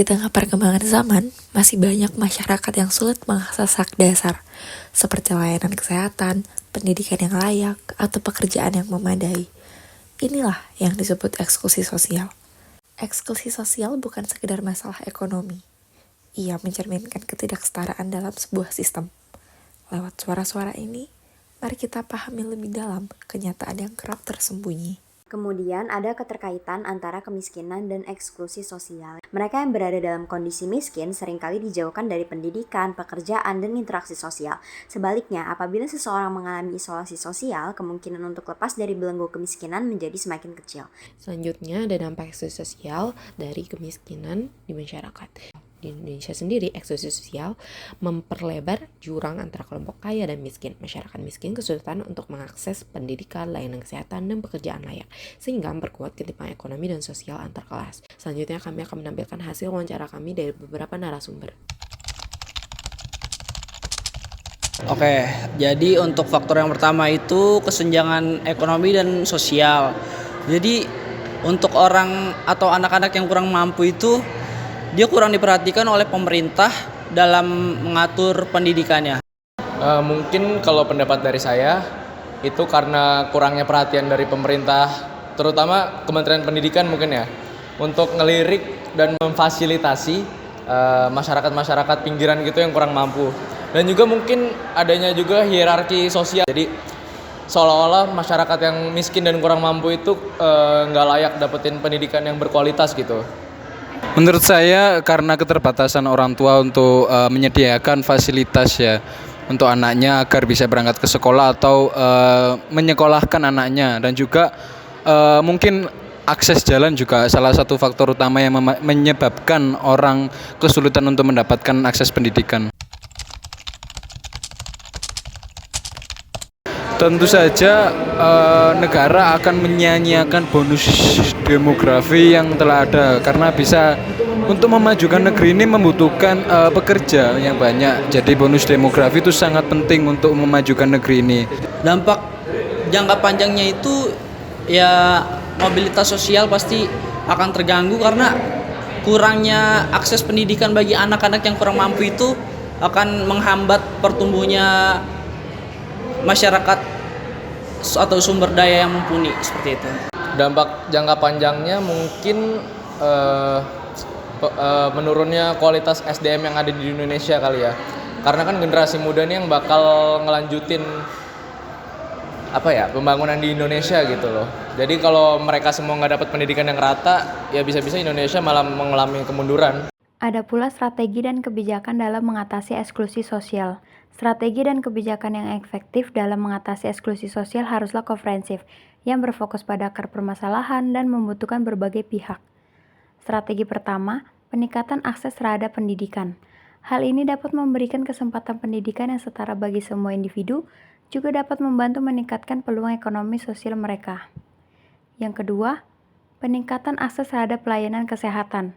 Di tengah perkembangan zaman, masih banyak masyarakat yang sulit mengakses hak dasar, seperti layanan kesehatan, pendidikan yang layak, atau pekerjaan yang memadai. Inilah yang disebut eksklusi sosial. Eksklusi sosial bukan sekedar masalah ekonomi. Ia mencerminkan ketidaksetaraan dalam sebuah sistem. Lewat suara-suara ini, mari kita pahami lebih dalam kenyataan yang kerap tersembunyi. Kemudian ada keterkaitan antara kemiskinan dan eksklusi sosial. Mereka yang berada dalam kondisi miskin seringkali dijauhkan dari pendidikan, pekerjaan, dan interaksi sosial. Sebaliknya, apabila seseorang mengalami isolasi sosial, kemungkinan untuk lepas dari belenggu kemiskinan menjadi semakin kecil. Selanjutnya ada dampak eksklusi sosial dari kemiskinan di masyarakat. Di Indonesia sendiri, eksklusi sosial memperlebar jurang antara kelompok kaya dan miskin. Masyarakat miskin kesulitan untuk mengakses pendidikan, layanan kesehatan, dan pekerjaan layak, sehingga memperkuat ketimpangan ekonomi dan sosial antar kelas. Selanjutnya kami akan menampilkan hasil wawancara kami dari beberapa narasumber. Oke, jadi untuk faktor yang pertama itu kesenjangan ekonomi dan sosial. Jadi untuk orang atau anak-anak yang kurang mampu itu dia kurang diperhatikan oleh pemerintah dalam mengatur pendidikannya. Mungkin kalau pendapat dari saya itu karena kurangnya perhatian dari pemerintah, terutama Kementerian Pendidikan mungkin ya, untuk ngelirik dan memfasilitasi masyarakat-masyarakat pinggiran gitu yang kurang mampu. Dan juga mungkin adanya juga hierarki sosial. Jadi seolah-olah masyarakat yang miskin dan kurang mampu itu nggak layak dapetin pendidikan yang berkualitas gitu. Menurut saya karena keterbatasan orang tua untuk menyediakan fasilitas ya untuk anaknya agar bisa berangkat ke sekolah atau menyekolahkan anaknya, dan juga mungkin akses jalan juga salah satu faktor utama yang menyebabkan orang kesulitan untuk mendapatkan akses pendidikan. Tentu saja negara akan menyanyiakan bonus demografi yang telah ada, karena bisa untuk memajukan negeri ini membutuhkan pekerja yang banyak. Jadi bonus demografi itu sangat penting untuk memajukan negeri ini. Dampak jangka panjangnya itu ya mobilitas sosial pasti akan terganggu karena kurangnya akses pendidikan bagi anak-anak yang kurang mampu itu akan menghambat pertumbuhnya masyarakat atau sumber daya yang mumpuni seperti itu. Dampak jangka panjangnya mungkin menurunnya kualitas SDM yang ada di Indonesia kali ya. Karena kan generasi muda nih yang bakal ngelanjutin pembangunan di Indonesia gitu loh. Jadi kalau mereka semua nggak dapat pendidikan yang rata, ya bisa-bisa Indonesia malah mengalami kemunduran. Ada pula strategi dan kebijakan dalam mengatasi eksklusi sosial. Strategi dan kebijakan yang efektif dalam mengatasi eksklusi sosial haruslah komprehensif, yang berfokus pada akar permasalahan dan membutuhkan berbagai pihak. Strategi pertama, peningkatan akses terhadap pendidikan. Hal ini dapat memberikan kesempatan pendidikan yang setara bagi semua individu, juga dapat membantu meningkatkan peluang ekonomi sosial mereka. Yang kedua, peningkatan akses terhadap pelayanan kesehatan.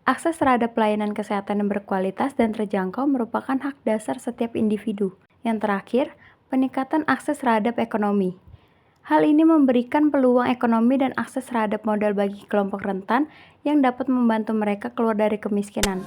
Akses terhadap pelayanan kesehatan yang berkualitas dan terjangkau merupakan hak dasar setiap individu. Yang terakhir, peningkatan akses terhadap ekonomi. Hal ini memberikan peluang ekonomi dan akses terhadap modal bagi kelompok rentan yang dapat membantu mereka keluar dari kemiskinan.